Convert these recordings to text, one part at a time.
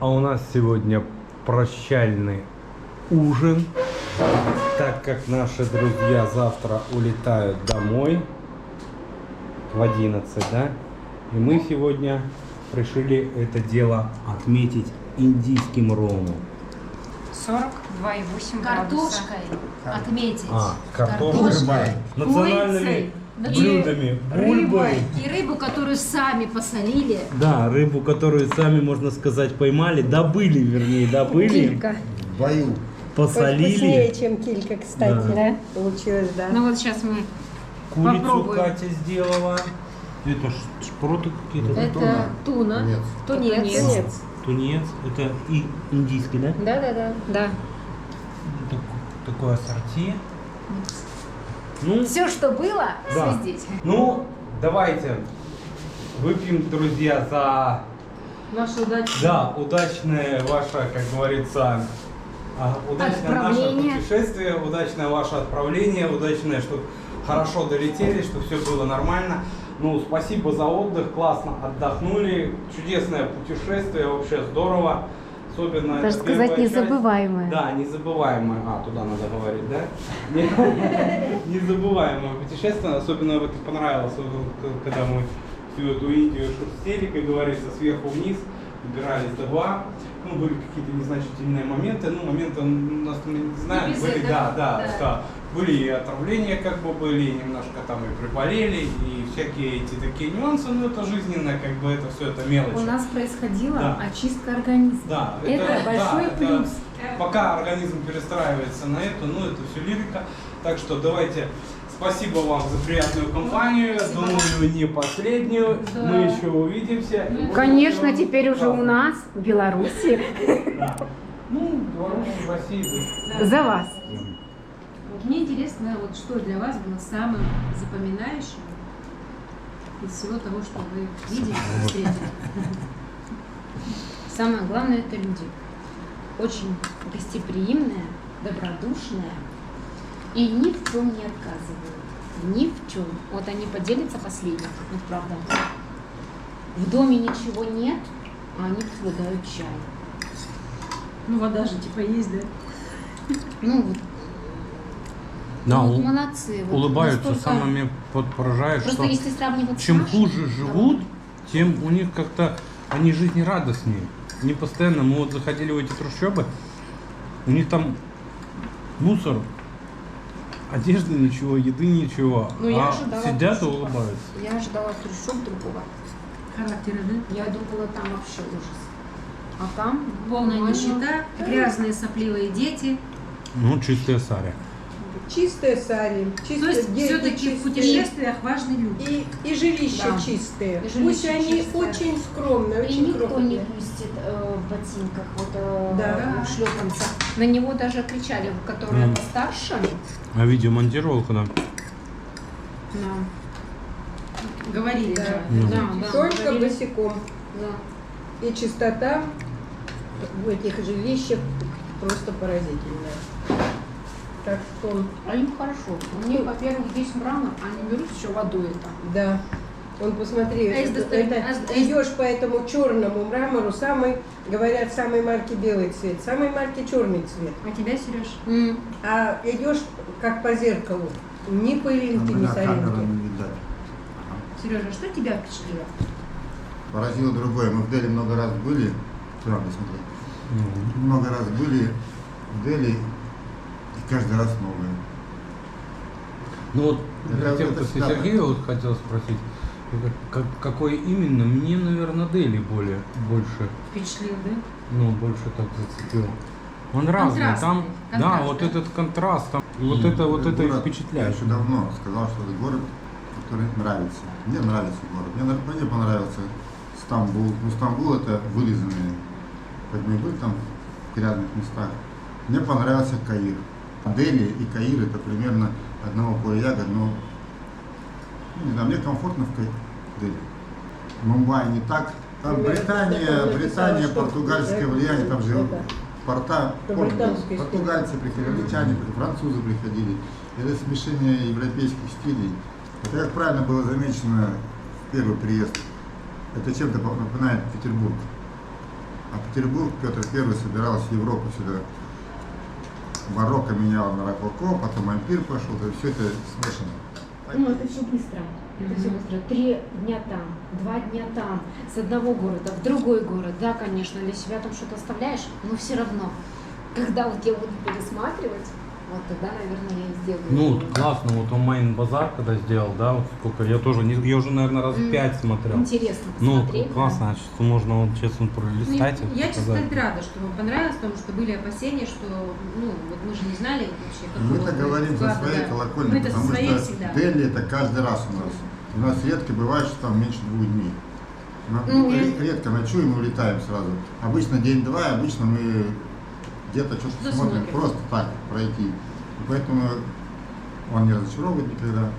А у нас сегодня прощальный ужин, так как наши друзья завтра улетают домой в 11, да? И мы сегодня решили это дело отметить индийским ромом. 42,8 градуса. Картошкой отметить. Картошкой, национальными блюдами, бульбой. И рыбу, которую сами посолили. Да, рыбу, которую сами, можно сказать, поймали, добыли, Килька. В бою. посолили. Вкуснее, чем килька, кстати. Да. Получилось, да. Ну вот сейчас мы Курицу попробуем. Катя сделала. Это шпроты какие-то. Это туна. Нет. Тунец. Тунец. Тунец. Это и индийский, да? Да. Да. Такое ассорти. Ну, Все, что было, Да. все здесь. ну, давайте выпьем, друзья, за Вашу удачу. да, удачное ваше, как говорится, удачное наше Отправление. путешествие, удачное ваше отправление, удачное, чтобы хорошо долетели, чтобы все было нормально. Ну, спасибо за отдых, классно отдохнули, чудесное путешествие, вообще здорово. Особенно Даже это сказать первая часть. незабываемое. Да, незабываемое. Туда надо говорить, да? Незабываемое путешествие. Особенно вот понравилось, когда мы всю эту Индию шерстили, как говорится, сверху вниз, добирались до Гоа. Ну, были какие-то незначительные моменты. Ну, моменты у нас, мы не знаем, Эпизод, были, да? да. Были и отравления, как бы были, и немножко там и приболели, и всякие эти такие нюансы, но это жизненно, как бы это все это мелочи. У нас происходила Да. очистка организма. Да, Это большой это плюс. пока организм перестраивается на это, ну это все лирика. Так что давайте, спасибо вам за приятную компанию. Думаю, не последнюю. Да. Мы еще увидимся. Конечно, теперь уже у нас в Беларуси. Да. Ну, в Беларуси, в России. За вас. Вот мне интересно, вот что для вас было самым запоминающим из всего того, что вы видели и встретили? Самое главное это люди. Очень гостеприимные, добродушные и ни в чем не отказывают. Ни в чем. Вот они поделятся последним, вот правда. В доме ничего нет, а они предлагают чай. Ну, вода же типа есть, да? Ну вот. Да, Ну, вот молодцы. Вот улыбаются, настолько- самыми поражает, Просто что если сравнивать с чем нашими, хуже живут, тем у них как-то они жизнерадостнее. Не постоянно. Мы вот заходили в эти трущобы, у них там мусор, одежды ничего, еды ничего, Ну, я а ожидала сидят и трущоба. улыбаются. Я ожидала трущоб другого. Характеры, да? Я думала, там вообще ужас. А там Полная нормально. нищета, грязные сопливые дети. Ну, чистая саря. Чистые сари, То чистые есть дети, все-таки в чистые. путешествиях важны люди. И жилища Да. чистые. И Пусть жилища они чистые. очень скромные, И очень никто не крохотные. пустит в ботинках, вот Да. в шлепанцах. На него даже кричали, которые Мгм. постарше. А видео монтировал когда? Да. Говорили, Да. да. Ну. Да, Только говорили. босиком. Да. И чистота в этих жилищах просто поразительная. Так что, А им хорошо. У них, во-первых, здесь мрамор, они берут еще водой это. да. Он посмотри, А из достав- а из- идешь по этому черному мрамору, самый, говорят, самой марки белый цвет, самой марки черный цвет. А тебя, Сереж? А идешь как по зеркалу, ни пылинки, ни соринки. не видать. Сережа, что тебя впечатлило? Поразило другое. Мы в Дели много раз были. Правда, смотри. Много раз были в Дели, и каждый раз новое. Ну вот, Это- хотел это после всегда Сергея вот хотел спросить, какой именно? Мне, наверное, Дели больше, Впечатлил, да? ну, больше так зацепил. Он разный, Контрастный, там, да, контраст, вот да? этот контраст, там, и вот это Город, и Я впечатляет. еще давно сказал, что это город, который нравится. Мне нравится город. Мне понравился Стамбул. Ну, Стамбул это вылизанный. Хоть мы были там в грязных местах. Мне понравился Каир. Дели и Каир это примерно одного поля ягод, но не знаю, мне комфортно в Дели. Мумбай не так. Там Британия, португальское влияние, там же порта, Это порт был. британский стиль. Португальцы приходили, англичане, французы приходили. Это смешение европейских стилей. Это, как правильно было замечено в первый приезд, это чем-то напоминает Петербург. А Петербург Петр I собирался в Европу сюда. Барокко менял на рококо, потом ампир пошел, то есть все это смешано. Ну, это все быстро. Это все быстро. 3 дня там, 2 дня там, с одного города в другой город. Да, конечно, для себя там что-то оставляешь, но все равно, когда вот я буду пересматривать, вот тогда, наверное, я и сделаю. Ну, классно, вот он Майн Базар когда сделал, да, вот сколько, я тоже, я уже, наверное, раз 5 смотрел. Интересно Ну, посмотреть. классно, значит, можно, вот, честно, пролистать. Ну, и я, честно показать. сказать, рада, что вам понравилось, потому что были опасения, что, ну, вот мы же не знали вообще, какого Мы-то будет говорим со вклада, своей да. колокольни, Мы-то со потому своей что всегда. Дели это каждый раз у нас. У нас редко бывает, что там меньше 2 дней. Редко ночуем и улетаем сразу. Обычно день-два, обычно мы где-то что-то смотрим, Засмотрим. просто так пройти. И поэтому он не разочаровывает никогда.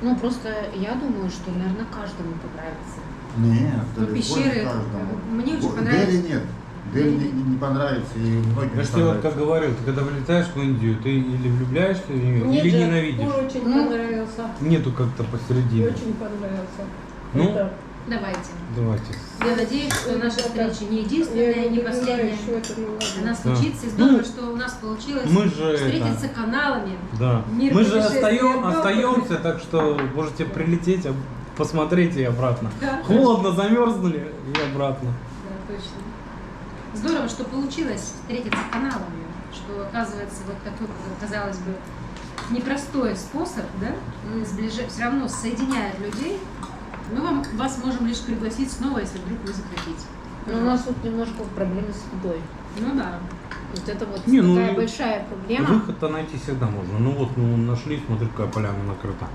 Ну, просто я думаю, что, наверное, каждому понравится. Нет, Ну, далеко пещеры, не каждому. мне очень Дели понравилось. нет. Дели не понравится и многим Я не же тебе вот понравится. как говорил, ты когда вылетаешь в Индию, ты или влюбляешься в нее, Мне или же ненавидишь. очень Ну, понравился. Нету как-то посередине. Очень понравился. Ну, Это- Давайте. давайте. Я надеюсь, что наша встреча не единственная, я не понимаю, последняя. что это, ну ладно. Она случится, и здорово, что у нас получилось Мы же встретиться каналами. Да. Мир Мы же путешествий остаемся, так что можете прилететь, посмотреть и обратно. Да. Холодно, замерзнули и обратно. Да, точно. Здорово, что получилось встретиться каналами, что оказывается вот такой, казалось бы, непростой способ, да, все равно соединяет людей. Мы вас можем лишь пригласить снова, если вдруг вы захотите. Но у нас тут немножко проблемы с едой. Ну да. Вот это вот Не, ну, такая большая проблема. Выход-то найти всегда можно. Ну вот, ну нашли, смотри, какая поляна накрыта.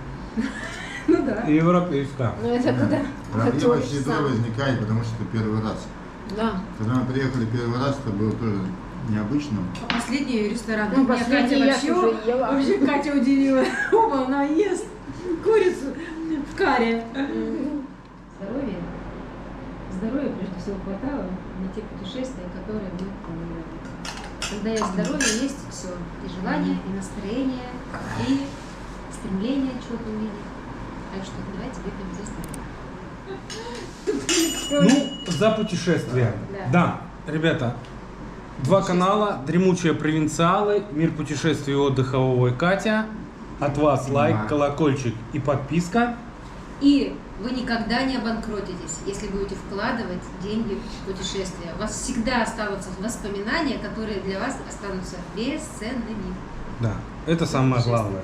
Ну да. Европейская. Но это когда Проблема готовишь с едой сам. возникает, потому что это первый раз. Да. Когда мы приехали первый раз, это было тоже необычно. А последний ресторан. Ну, меня последний я Катя уже ела. вообще Катя удивила. Оба, она ест курицу в каре. Здоровья. Здоровья прежде всего хватало на те путешествия, которые мы планировали. Когда есть здоровье, есть все. И желание, и настроение, и стремление чего-то увидеть. Так что давайте выпьем за здоровье. Ну, за путешествие. Да. Да, ребята, 2 канала, Дремучие провинциалы, Мир путешествий и отдыха Вова и Катя. От вас лайк, Да. колокольчик и подписка. И вы никогда не обанкротитесь, если будете вкладывать деньги в путешествия. У вас всегда останутся воспоминания, которые для вас останутся бесценными. Да, это самое главное.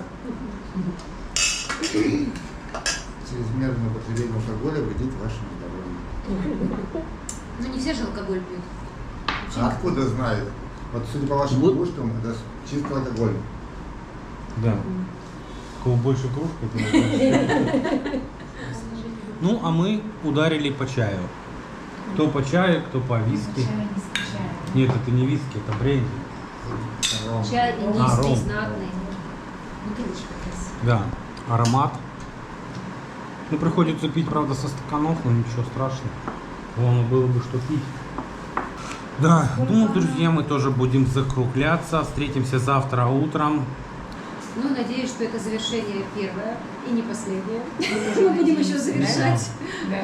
Чрезмерное употребление алкоголя вредит вашему здоровью. Ну не все же алкоголь пьют. Вообще А откуда знает? Вот судя по вашим Вот. кружкам, это чистый алкоголь. Да. У кого больше кружка, то больше. Ну, а мы ударили по чаю. Кто по чаю, кто по виски. Нет, это не виски, это бренди. чай ром. индийский, знатный. Бутылочка красивая. Да, аромат. Ну, приходится пить, правда, со стаканов, но ничего страшного. Главное было бы что пить. Да, ну, друзья, мы тоже будем закругляться. Встретимся завтра утром. Ну, надеюсь, что это завершение первое и не последнее. Мы будем еще завершать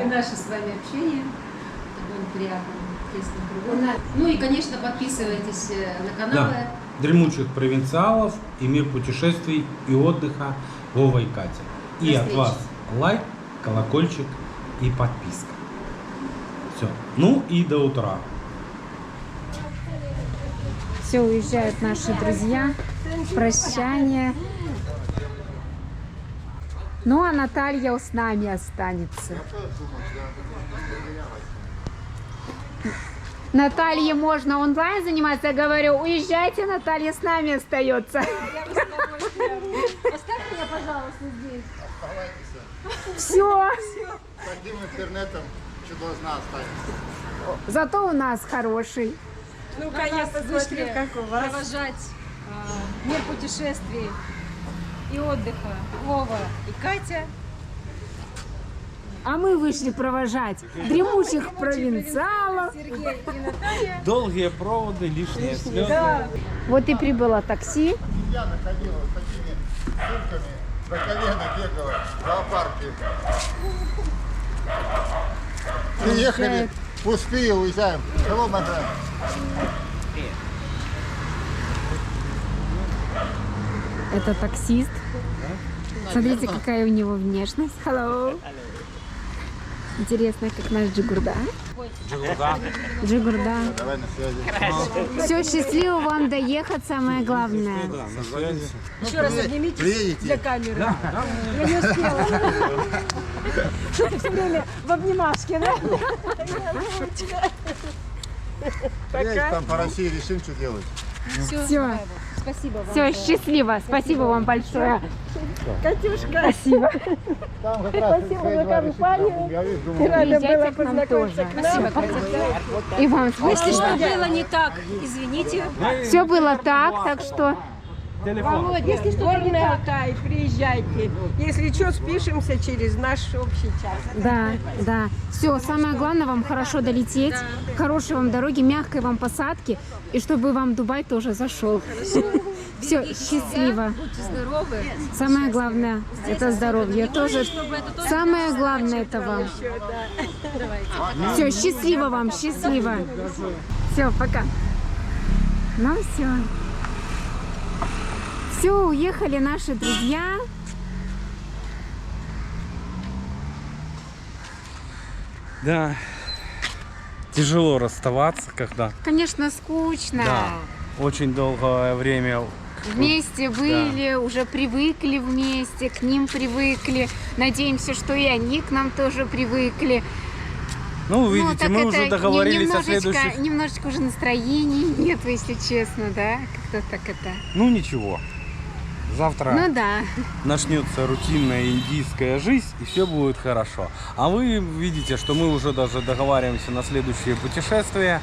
наше с вами общение в таком приятном, тесном кругу. Ну и, конечно, подписывайтесь на каналы. Да. Дремучих провинциалов и Мир путешествий и отдыха Вова и Катя. И До от встречи. вас лайк, колокольчик и подписка. Все. Ну и до утра. Все, уезжают наши друзья. Прощание. Ну, а Наталья с нами останется. Наталье можно онлайн заниматься, я говорю, уезжайте, Наталья с нами остается. Оставь меня, пожалуйста, здесь. Все. С таким интернетом что должна останется. Зато у нас хороший. Ну, конечно, вышли провожать мир путешествий и отдыха Вова и Катя. А мы вышли провожать дремучих провинциалов. Сергей и Наталья. Долгие проводы, лишние слезы. Да. Вот и прибыло такси. Я находила с такими сумками, до колена бегала в зоопарке. Приехали, Пустые, уезжаем. Hello, my friend. Это таксист. Смотрите, какая у него внешность. Hello. Интересно, как наш Джигурда. Джигурда. Давай на связи. Все, счастливо вам доехать, самое главное. Еще раз обнимитесь Приедете? для камеры. Я не успела. Что ты все время в обнимашке, да? Приедете там по России, решим, что делать. Все, Спасибо вам. все, счастливо. Спасибо вам большое. Катюшка, Спасибо. Там как раз спасибо за компанию. я вижу, думаю, Рада была Приезжайте к нам познакомиться тоже. к нам. И вам Если спасибо. что было не так, извините. Все было так что... Володь, если что-то не так, Алтай, приезжайте. Если что, спишемся через наш общий чат. Да, да. Все, самое главное, вам хорошо долететь, хорошей вам дороги, мягкой вам посадки, и чтобы вам Дубай тоже зашел. Все, счастливо. Будьте здоровы. Самое главное – это здоровье. Тоже самое главное – это вам. Все, счастливо вам, счастливо. Все, пока. Ну все. Все, уехали наши друзья. Да, тяжело расставаться, когда Конечно, скучно. очень долгое время. Вместе были, уже привыкли вместе, к ним привыкли. Надеемся, что и они к нам тоже привыкли. Ну, видите, так мы это уже договорились о немножечко, следующих. немножечко уже настроений нет, если честно, да? Как-то так это. Ну ничего. Завтра Ну да. начнется рутинная индийская жизнь, и все будет хорошо. А вы видите, что мы уже даже договариваемся на следующее путешествие,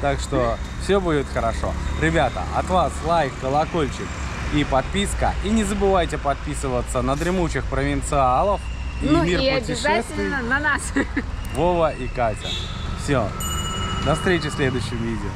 так что все будет хорошо. Ребята, от вас лайк, колокольчик и подписка. И не забывайте подписываться на дремучих провинциалов и Ну мир и путешествий обязательно на нас. Вова и Катя. Все, до встречи в следующем видео.